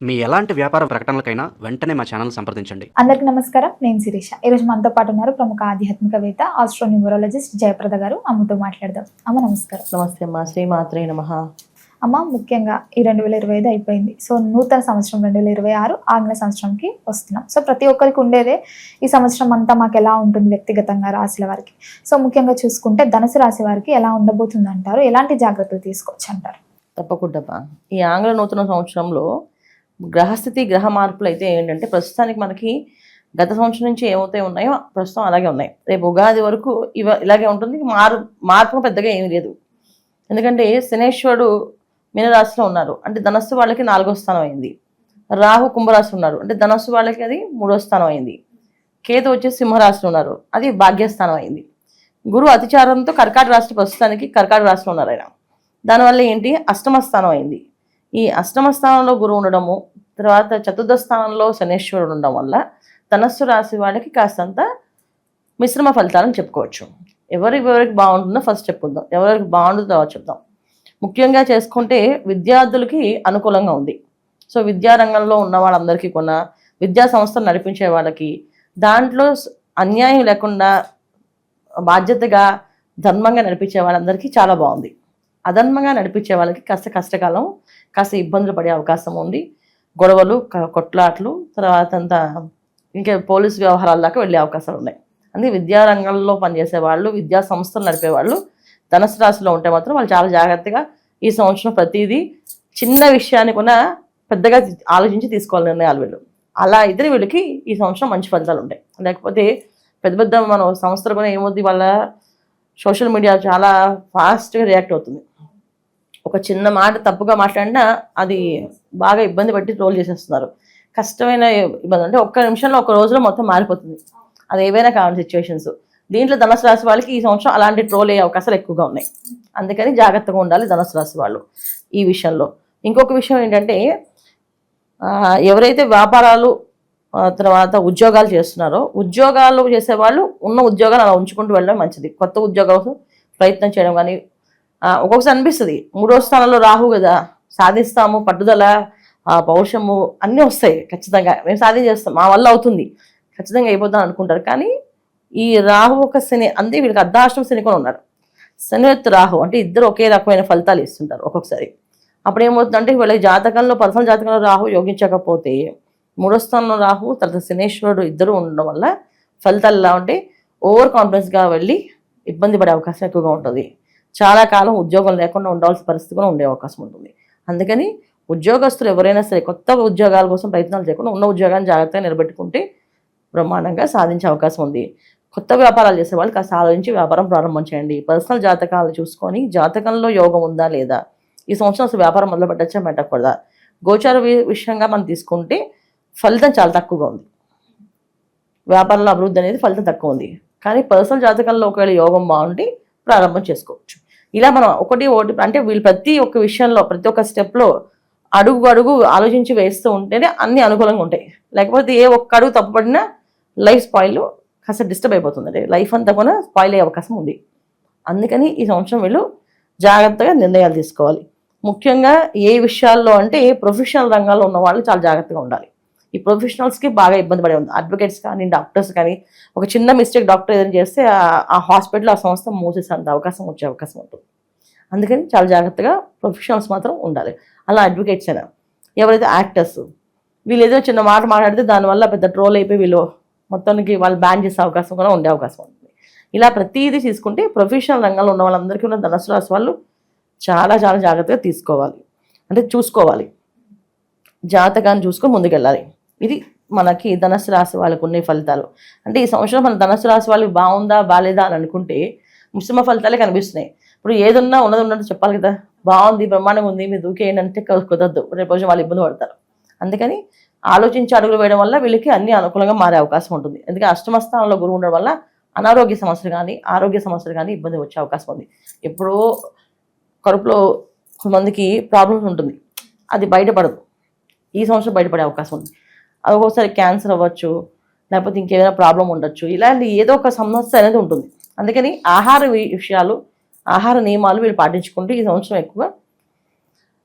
మీ ఎలాంటి వ్యాపార ప్రకటనలకైనా వెంటనే మా ఛానల్ సంప్రదించండి. అందరికీ నమస్కారం. నేను శిరీష. ఈరోజు మనతో పాటు ఉన్నారు ప్రముఖ ఆధ్యాత్మికవేత్త, ఆస్ట్రోన్యూమరాలజిస్ట్ జయప్రద గారు. అమ్మతో మాట్లాడదాం. అమ్మ నమస్కారం. నమస్తే అమ్మా. శ్రీమాత్రే నమః. అమ్మ, ముఖ్యంగా ఈ 2025 అయిపోయింది. సో నూతన సంవత్సరం 2026 ఆంగ్ల సంవత్సరంకి వస్తున్నాం. సో ప్రతి ఒక్కరికి ఉండేదే ఈ సంవత్సరం అంతా మాకు ఎలా ఉంటుంది వ్యక్తిగతంగా రాశుల వారికి. సో ముఖ్యంగా చూసుకుంటే ధనుసు రాశి వారికి ఎలా ఉండబోతుంది అంటారు, ఎలాంటి జాగ్రత్తలు తీసుకోవచ్చు అంటారు? తప్పకుండా. ఈ ఆంగ్ల నూతన సంవత్సరంలో గ్రహస్థితి గ్రహ మార్పులు అయితే ఏంటంటే ప్రస్తుతానికి మనకి గత సంవత్సరం నుంచి ఏమవుతాయి ఉన్నాయో ప్రస్తుతం అలాగే ఉన్నాయి. రేపు ఉగాది వరకు ఇలాగే ఉంటుంది. మార్పు పెద్దగా ఏమీ లేదు. ఎందుకంటే శనేశ్వరుడు మీనరాశిలో ఉన్నారు, అంటే ధనస్సు వాళ్ళకి 4వ స్థానం అయింది. రాహు కుంభరాశి ఉన్నారు, అంటే ధనస్సు వాళ్ళకి అది 3వ స్థానం అయింది. కేతు వచ్చేసి సింహరాశిలో ఉన్నారు, అది భాగ్యస్థానం అయింది. గురువు అతిచారంతో కర్కాటక రాశి, ప్రస్తుతానికి కర్కాటక రాశిలో ఉన్నారు ఆయన. దానివల్ల ఏంటి, అష్టమ స్థానం అయింది. ఈ అష్టమ స్థానంలో గురువు ఉండడము, తర్వాత చతుర్థ స్థానంలో శనేశ్వరుడు ఉండడం వల్ల ధనస్సు రాశి వాళ్ళకి కాస్తంత మిశ్రమ ఫలితాలను చెప్పుకోవచ్చు. ఎవరికి బాగుంటుందో ఫస్ట్ చెప్పుకుందాం, ఎవరికి బాగుంటుందో తర్వాత చెప్దాం. ముఖ్యంగా చేసుకుంటే విద్యార్థులకి అనుకూలంగా ఉంది. సో విద్యారంగంలో ఉన్న వాళ్ళందరికీ కూడా, విద్యా సంస్థలు నడిపించే వాళ్ళకి, దాంట్లో అన్యాయం లేకుండా బాధ్యతగా ధర్మంగా నడిపించే వాళ్ళందరికీ చాలా బాగుంది. అధర్మంగా నడిపించే వాళ్ళకి కాస్త కష్టకాలం, కాస్త ఇబ్బందులు పడే అవకాశం ఉంది. గొడవలు, కొట్లాట్లు, తర్వాత అంతా ఇంకా పోలీసు వ్యవహారాల దాకా వెళ్ళే అవకాశాలు ఉన్నాయి. అందుకే విద్యారంగంలో పనిచేసే వాళ్ళు, విద్యా సంస్థలు నడిపే వాళ్ళు ధనుసు రాశిలో ఉంటే మాత్రం వాళ్ళు చాలా జాగ్రత్తగా ఈ సంవత్సరం ప్రతిదీ చిన్న విషయాన్ని కూడా పెద్దగా ఆలోచించి తీసుకోవాలి నిర్ణయాలు వీళ్ళు. అలా అయితే వీళ్ళకి ఈ సంవత్సరం మంచి ఫలితాలు ఉంటాయి. లేకపోతే పెద్ద మన సంస్థలు కూడా ఏమవుతుంది, వాళ్ళ సోషల్ మీడియా చాలా ఫాస్ట్గా రియాక్ట్ అవుతుంది. ఒక చిన్న మాట తప్పుగా మాట్లాడినా అది బాగా ఇబ్బంది పట్టి ట్రోల్ చేసేస్తున్నారు. కష్టమైన ఇబ్బంది అంటే ఒక్క నిమిషంలో, ఒక రోజులో మొత్తం మారిపోతుంది. అది ఏవైనా కావాలి సిచ్యువేషన్స్. దీంట్లో ధనుసు రాశి వాళ్ళకి ఈ సంవత్సరం అలాంటి ట్రోల్ అయ్యే అవకాశాలు ఎక్కువగా ఉన్నాయి. అందుకని జాగ్రత్తగా ఉండాలి ధనుసు రాశి వాళ్ళు ఈ విషయంలో. ఇంకొక విషయం ఏంటంటే, ఎవరైతే వ్యాపారాలు తర్వాత ఉద్యోగాలు చేస్తున్నారో, ఉద్యోగాలు చేసేవాళ్ళు ఉన్న ఉద్యోగాలు అలా ఉంచుకుంటూ వెళ్ళడం మంచిది. కొత్త ఉద్యోగాలు ప్రయత్నం చేయడం కానీ, ఒక్కొక్కసారి అనిపిస్తుంది 3వ స్థానంలో రాహు కదా, సాధిస్తాము, పట్టుదల, పౌరుషము అన్నీ వస్తాయి ఖచ్చితంగా, మేము సాధించేస్తాం, మా వల్ల అవుతుంది, ఖచ్చితంగా అయిపోతాం అనుకుంటారు. కానీ ఈ రాహు ఒక శని, అంతే వీళ్ళకి అర్ధాష్టమ శని కూడా ఉన్నారు. శని రాహు అంటే ఇద్దరు ఒకే రకమైన ఫలితాలు ఇస్తుంటారు ఒక్కొక్కసారి. అప్పుడు ఏమవుతుందంటే వీళ్ళ జాతకంలో, పర్సనల్ జాతకంలో రాహు యోగించకపోతే 3వ స్థానంలో రాహు తర్వాత శనేశ్వరుడు ఇద్దరు ఉండడం వల్ల ఫలితాలు ఎలా ఉంటే ఓవర్ కాన్ఫిడెన్స్గా వెళ్ళి ఇబ్బంది పడే అవకాశం ఎక్కువగా ఉంటుంది. చాలా కాలం ఉద్యోగం లేకుండా ఉండాల్సిన పరిస్థితి కూడా ఉండే అవకాశం ఉంటుంది. అందుకని ఉద్యోగస్తులు ఎవరైనా సరే కొత్త ఉద్యోగాల కోసం ప్రయత్నాలు చేయకుండా ఉన్న ఉద్యోగాన్ని జాగ్రత్తగా నిలబెట్టుకుంటే బ్రహ్మాండంగా సాధించే అవకాశం ఉంది. కొత్త వ్యాపారాలు చేసే వాళ్ళు కాస్త ఆలోచించి వ్యాపారం ప్రారంభం చేయండి. పర్సనల్ జాతకాలు చూసుకొని జాతకంలో యోగం ఉందా లేదా, ఈ సంవత్సరం అసలు వ్యాపారం మొదలు పెట్టచ్చా పెట్టకూడదా, గోచార విషయంగా మనం తీసుకుంటే ఫలితం చాలా తక్కువగా ఉంది. వ్యాపారంలో అభివృద్ధి అనేది ఫలితం తక్కువ ఉంది. కానీ పర్సనల్ జాతకంలో ఒకవేళ యోగం బాగుండి ప్రారంభం చేసుకోవచ్చు. ఇలా మనం ఒకటి అంటే వీళ్ళు ప్రతి ఒక్క విషయంలో, ప్రతి ఒక్క స్టెప్లో అడుగు ఆలోచించి వేస్తూ ఉంటేనే అన్ని అనుకూలంగా ఉంటాయి. లేకపోతే ఏ ఒక్క అడుగు తప్పుపడినా లైఫ్ స్పాయిల్, కాస్త డిస్టర్బ్ అయిపోతుంది, లైఫ్ అంతా కూడా స్పాయిల్ అయ్యే అవకాశం ఉంది. అందుకని ఈ సంవత్సరం వీళ్ళు జాగ్రత్తగా నిర్ణయాలు తీసుకోవాలి. ముఖ్యంగా ఏ విషయాల్లో అంటే ప్రొఫెషనల్ రంగాల్లో ఉన్న వాళ్ళు చాలా జాగ్రత్తగా ఉండాలి. ఈ ప్రొఫెషనల్స్కి బాగా ఇబ్బంది పడే ఉంది. అడ్వకేట్స్ కానీ, డాక్టర్స్ కానీ, ఒక చిన్న మిస్టేక్ డాక్టర్ ఏదైనా చేస్తే ఆ హాస్పిటల్, ఆ సంస్థ మూసేసేంత అవకాశం వచ్చే అవకాశం ఉంటుంది. అందుకని చాలా జాగ్రత్తగా ప్రొఫెషనల్స్ మాత్రం ఉండాలి. అలా అడ్వకేట్స్ అయినా, ఎవరైతే యాక్టర్స్, వీళ్ళు ఏదో చిన్న మాట మాట్లాడితే దానివల్ల పెద్ద ట్రోల్ అయిపోయి వీళ్ళు మొత్తానికి వాళ్ళు బ్యాన్ చేసే అవకాశం కూడా ఉండే అవకాశం ఉంటుంది. ఇలా ప్రతిదీ తీసుకుంటే ప్రొఫెషనల్ రంగంలో ఉన్న వాళ్ళందరికీ ఉన్న ధనుసు రాశి వాళ్ళు చాలా చాలా జాగ్రత్తగా తీసుకోవాలి, అంటే చూసుకోవాలి, జాతకాన్ని చూసుకొని ముందుకెళ్ళాలి. ఇది మనకి ధనుసు రాశి వాళ్ళకు ఉన్న ఫలితాలు. అంటే ఈ సంవత్సరం మన ధనుసు రాశి వాళ్ళకి బాగుందా బాగాలేదా అని అనుకుంటే మిశ్రమ ఫలితాలే కనిపిస్తున్నాయి. ఇప్పుడు ఏదున్నా ఉన్నది ఉన్నట్టు చెప్పాలి కదా, బాగుంది, బ్రహ్మాండంగా ఉంది, మీరు దూకేయంటే కుదరదు, రేపు రోజు వాళ్ళు ఇబ్బంది పడతారు. అందుకని ఆలోచించి అడుగులు వేయడం వల్ల వీళ్ళకి అన్ని అనుకూలంగా మారే అవకాశం ఉంటుంది. ఎందుకంటే అష్టమ స్థానంలో గురువు ఉండడం వల్ల అనారోగ్య సమస్యలు కానీ, ఆరోగ్య సమస్యలు కానీ ఇబ్బంది వచ్చే అవకాశం ఉంది. ఎప్పుడో కడుపులో కొంతమందికి ప్రాబ్లమ్స్ ఉంటుంది, అది బయటపడదు. ఈ సంవత్సరం బయటపడే అవకాశం ఉంది. అది ఒక్కోసారి క్యాన్సర్ అవ్వచ్చు, లేకపోతే ఇంకేదైనా ప్రాబ్లం ఉండొచ్చు, ఇలాంటి ఏదో ఒక సమస్య అనేది ఉంటుంది. అందుకని ఆహార విషయాలు, ఆహార నియమాలు వీళ్ళు పాటించుకుంటూ ఈ సంవత్సరం ఎక్కువ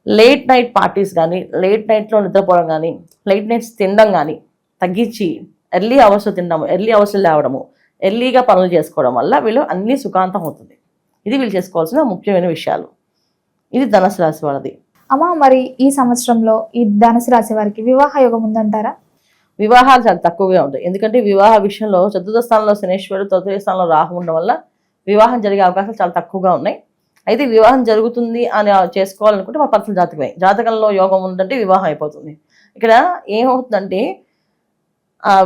లేట్ నైట్ పార్టీస్ కానీ, లేట్ నైట్లో నిద్రపోవడం కానీ, లేట్ నైట్స్ తినడం కానీ తగ్గించి ఎర్లీ అవర్స్ తినడము, ఎర్లీ అవర్స్ లేవడము, ఎర్లీగా పనులు చేసుకోవడం వల్ల వీళ్ళు అన్నీ సుఖాంతం అవుతుంది. ఇది వీళ్ళు చేసుకోవాల్సిన ముఖ్యమైన విషయాలు. ఇది ధనుసు రాశి వాళ్ళది. అమ్మ, మరి ఈ సంవత్సరంలో ఈ ధనుసు రాశి వారికి వివాహ యోగం ఉందంటారా? వివాహాలు చాలా తక్కువగా ఉంటాయి. ఎందుకంటే వివాహ విషయంలో చతుర్థ స్థానంలో శనేశ్వరుడు, తృతీయ స్థానంలో రాహు ఉండడం వల్ల వివాహం జరిగే అవకాశాలు చాలా తక్కువగా ఉన్నాయి. అయితే వివాహం జరుగుతుంది అని చేసుకోవాలనుకుంటే మా పర్సనల్ జాతకమే. జాతకంలో యోగం ఉందంటే వివాహం అయిపోతుంది. ఇక్కడ ఏమవుతుందంటే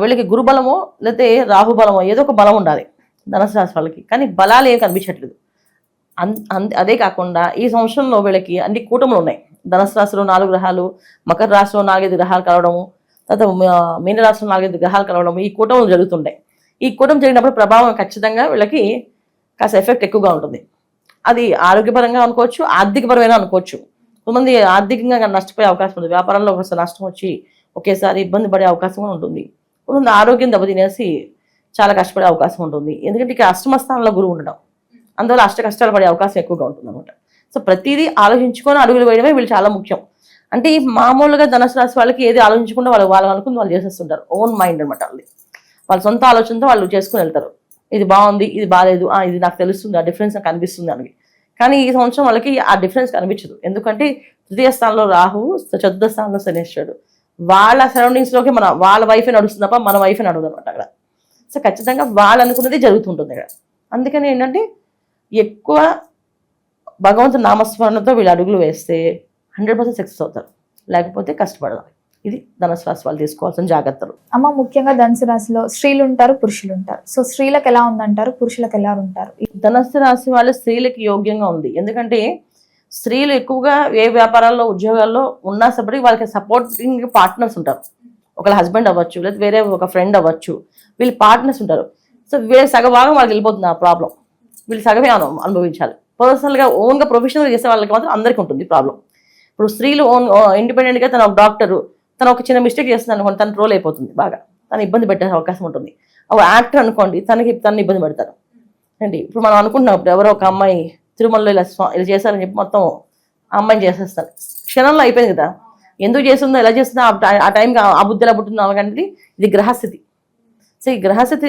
వీళ్ళకి గురుబలమో లేకపోతే రాహుబలమో ఏదో ఒక బలం ఉండాలి ధనుసు రాశి వాళ్ళకి. కానీ బలాలు ఏమి కనిపించట్లేదు. అదే కాకుండా ఈ సంవత్సరంలో వీళ్ళకి అన్ని కూటములు ఉన్నాయి. ధనుసు రాశిలో 4 గ్రహాలు, మకర రాశిలో 4-5 గ్రహాలు కలవడము, తర్వాత మీన రాశిలో 4-5 గ్రహాలు కలవడము, ఈ కూటములు జరుగుతుంటాయి. ఈ కూటమి జరిగినప్పుడు ప్రభావం ఖచ్చితంగా వీళ్ళకి కాస్త ఎఫెక్ట్ ఎక్కువగా ఉంటుంది. అది ఆరోగ్యపరంగా అనుకోవచ్చు, ఆర్థికపరమైన అనుకోవచ్చు. కొంతమంది ఆర్థికంగా నష్టపోయే అవకాశం ఉంది. వ్యాపారంలో ఒకసారి నష్టం వచ్చి ఒకేసారి ఇబ్బంది పడే అవకాశం కూడా ఉంటుంది. కొంతమంది ఆరోగ్యం దెబ్బతినేసి చాలా కష్టపడే అవకాశం ఉంటుంది. ఎందుకంటే ఇక్కడ అష్టమ స్థానంలో గురువు ఉండడం, అందువల్ల కష్టాలు పడే అవకాశం ఎక్కువగా ఉంటుంది అనమాట. సో ప్రతిదీ ఆలోచించుకొని అడుగులు వేయడమే వీళ్ళు చాలా ముఖ్యం. అంటే ఈ మామూలుగా ధనుసు రాశి వాళ్ళకి ఏది ఆలోచించకుండా వాళ్ళు అనుకుని వాళ్ళు చేసేస్తుంటారు. ఓన్ మైండ్ అనమాట వాళ్ళది. వాళ్ళ సొంత ఆలోచనతో వాళ్ళు చేసుకుని వెళ్తారు. ఇది బాగుంది, ఇది బాగాలేదు, ఇది నాకు తెలుస్తుంది, ఆ డిఫరెన్స్ నాకు కనిపిస్తుంది అని. కానీ ఈ సంవత్సరం వాళ్ళకి ఆ డిఫరెన్స్ కనిపించదు. ఎందుకంటే తృతీయ స్థానంలో రాహు, చతుర్థ స్థానంలో శనేశ్వరుడు. వాళ్ళ సరౌండింగ్స్లోకి వాళ్ళ వైఫే నడుస్తుంది తప్ప మన వైఫే నడవదు అనమాట అక్కడ. సో ఖచ్చితంగా వాళ్ళు అనుకున్నది జరుగుతుంటుంది అక్కడ. అందుకని ఏంటంటే ఎక్కువ భగవంతుని నామస్మరణతో వీళ్ళు అడుగులు వేస్తే 100% సక్సెస్ అవుతారు. లేకపోతే కష్టపడాలి. ఇది ధనుసు రాశి వాళ్ళు తీసుకోవాల్సిన జాగ్రత్తలు. అమ్మ, ముఖ్యంగా ధనుసు రాశిలో స్త్రీలు ఉంటారు, పురుషులు ఉంటారు. సో స్త్రీలకు ఎలా ఉందంటారు, పురుషులకు ఎలా ఉంటారు? ధనుసు రాశి వాళ్ళు స్త్రీలకి యోగ్యంగా ఉంది. ఎందుకంటే స్త్రీలు ఎక్కువగా ఏ వ్యాపారాల్లో, ఉద్యోగాల్లో ఉన్నా సరే వాళ్ళకి సపోర్టింగ్ పార్ట్నర్స్ ఉంటారు. ఒకళ్ళ హస్బెండ్ అవ్వచ్చు, లేదా వేరే ఒక ఫ్రెండ్ అవ్వచ్చు, వీళ్ళు పార్ట్నర్స్ ఉంటారు. సో వీళ్ళ సగభాగం వాళ్ళకి వెళ్ళిపోతుంది ఆ ప్రాబ్లం. వీళ్ళు సగమే అనుభవించాలి. పర్సనల్గా ఓన్గా ప్రొఫెషనల్గా చేసే వాళ్ళకి మాత్రం అందరికీ ఉంటుంది ప్రాబ్లం. ఇప్పుడు స్త్రీలు ఇండిపెండెంట్గా తన ఒక డాక్టరు, తను ఒక చిన్న మిస్టేక్ చేస్తుంది అనుకోండి, తను ట్రోల్ అయిపోతుంది, బాగా తను ఇబ్బంది పెట్టే అవకాశం ఉంటుంది. ఒక యాక్టర్ అనుకోండి, తను ఇబ్బంది పెడతారు అండి. ఇప్పుడు మనం అనుకుంటున్నప్పుడు ఎవరో ఒక అమ్మాయి తిరుమలలో ఇలా చేశారని చెప్పి మొత్తం ఆ అమ్మాయిని చేసేస్తారు. క్షణంలో అయిపోయింది కదా. ఎందుకు చేస్తుందో, ఎలా చేస్తుందో, ఆ టైంకి ఆ బుద్ధి ఎలా పుట్టిందో అవగానే ఇది గ్రహస్థితి. సో ఈ గ్రహస్థితి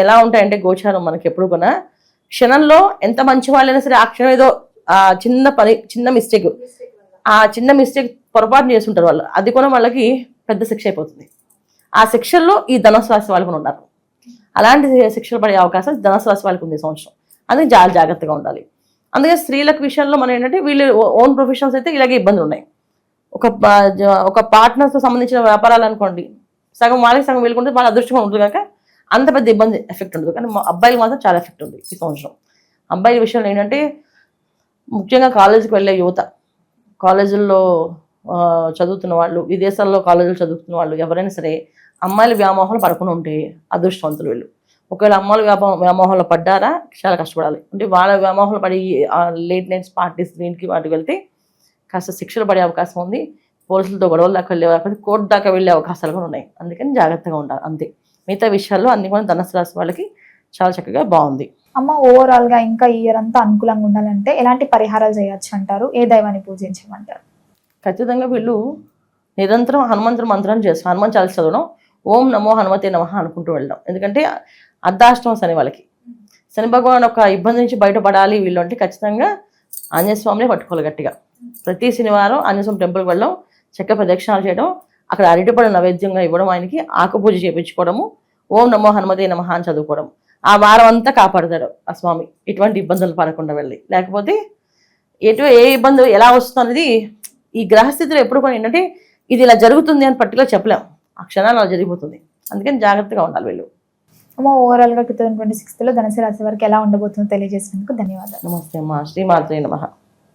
ఎలా ఉంటాయంటే గోచారం మనకి ఎప్పుడు కూడా క్షణంలో ఎంత మంచి వాళ్ళైనా సరే ఆ క్షణం ఏదో చిన్న మిస్టేక్, ఆ చిన్న మిస్టేక్ పొరపాటు చేస్తుంటారు వాళ్ళు. అది కూడా వాళ్ళకి పెద్ద శిక్ష అయిపోతుంది. ఆ శిక్షల్లో ఈ ధనుసు రాశి వాళ్ళకు ఉన్నారు. అలాంటి శిక్షలు పడే అవకాశం ధనుసు రాశి వాళ్ళకి ఉంది ఈ సంవత్సరం. అందుకే చాలా జాగ్రత్తగా ఉండాలి. అందుకే స్త్రీలకు విషయంలో మనం ఏంటంటే వీళ్ళు ఓన్ ప్రొఫెషన్స్ అయితే ఇలాగే ఇబ్బందులు ఉన్నాయి. ఒక పార్ట్నర్స్తో సంబంధించిన వ్యాపారాలు అనుకోండి, సగం వాళ్ళకి సగం వెళ్ళుకుంటే వాళ్ళ అదృష్టంగా ఉంటుంది కనుక అంత పెద్ద ఇబ్బంది ఎఫెక్ట్ ఉండదు. కానీ అబ్బాయిలు మాత్రం చాలా ఎఫెక్ట్ ఉంది ఈ సంవత్సరం. అబ్బాయిల విషయంలో ఏంటంటే ముఖ్యంగా కాలేజీకి వెళ్ళే యువత, కాలేజీల్లో చదువుతున్న వాళ్ళు, విదేశాల్లో కాలేజీలు చదువుతున్న వాళ్ళు ఎవరైనా సరే అమ్మాయిల వ్యామోహాలు పడకుండా ఉంటే అదృష్టవంతులు వీళ్ళు. ఒకవేళ అమ్మాయిల వ్యామోహంలో పడ్డారా చాలా కష్టపడాలి. అంటే వాళ్ళ వ్యామోహాలు పడి లేట్ నైట్స్ పార్టీస్ దీనికి వాటికి వెళ్తే కాస్త శిక్షలు పడే అవకాశం ఉంది. పోలీసులతో గొడవల దాకా వెళ్ళే అవకాశం, కోర్టు దాకా వెళ్ళే అవకాశాలు కూడా ఉన్నాయి. అందుకని జాగ్రత్తగా ఉండాలి అంతే. మిగతా విషయాల్లో అన్ని కూడా ధనుసు రాశి వాళ్ళకి చాలా చక్కగా బాగుంది. అమ్మ, ఓవరాల్ గా ఇంకా ఈ ఇయర్ అంతా అనుకూలంగా ఉండాలంటే ఎలాంటి పరిహారాలు చేయొచ్చు అంటారు? ఏ దైవాన్ని పూజించమంటారు? ఖచ్చితంగా వీళ్ళు నిరంతరం హనుమంతుడి మంత్రాన్ని చేస్తారు. హనుమాన్ చాలీసా చదవడం, ఓం నమో హనుమతే నమః అనుకుంటూ వెళ్ళడం. ఎందుకంటే అర్ధాష్టమ శని వాళ్ళకి. శని భగవాన్ ఒక ఇబ్బంది నుంచి బయటపడాలి వీళ్ళు అంటే ఖచ్చితంగా ఆంజనేయ స్వామిని పట్టుకోవాలి గట్టిగా. ప్రతి శనివారం ఆంజనేయ స్వామి టెంపుల్కి వెళ్ళడం, చక్క ప్రదక్షిణాలు చేయడం, అక్కడ అరటిపడి నైవేద్యంగా ఇవ్వడం, ఆయనకి ఆకు పూజ చేయించుకోవడము, ఓం నమో హనుమతే నమః అని చదువుకోవడం. ఆ వారం అంతా కాపాడుతాడు ఆ స్వామి ఇటువంటి ఇబ్బందులు పడకుండా వెళ్ళి. లేకపోతే ఏ ఇబ్బంది ఎలా వస్తుంది అనేది ఈ గ్రహస్థితిలో ఎప్పుడు కూడా ఏంటంటే ఇది ఇలా జరుగుతుంది అని పర్టికులర్ చెప్పలేం. ఆ క్షణాలు అలా జరిగిపోతుంది. అందుకని జాగ్రత్తగా ఉండాలి వీళ్ళు. అమ్మ, ఓవరాల్ గా 2026లో ధనుసు రాశి వారికి ఎలా ఉండబోతుందో తెలియజేసినందుకు ధన్యవాదాలు. నమస్తే అమ్మా. శ్రీమాత్రే నమః.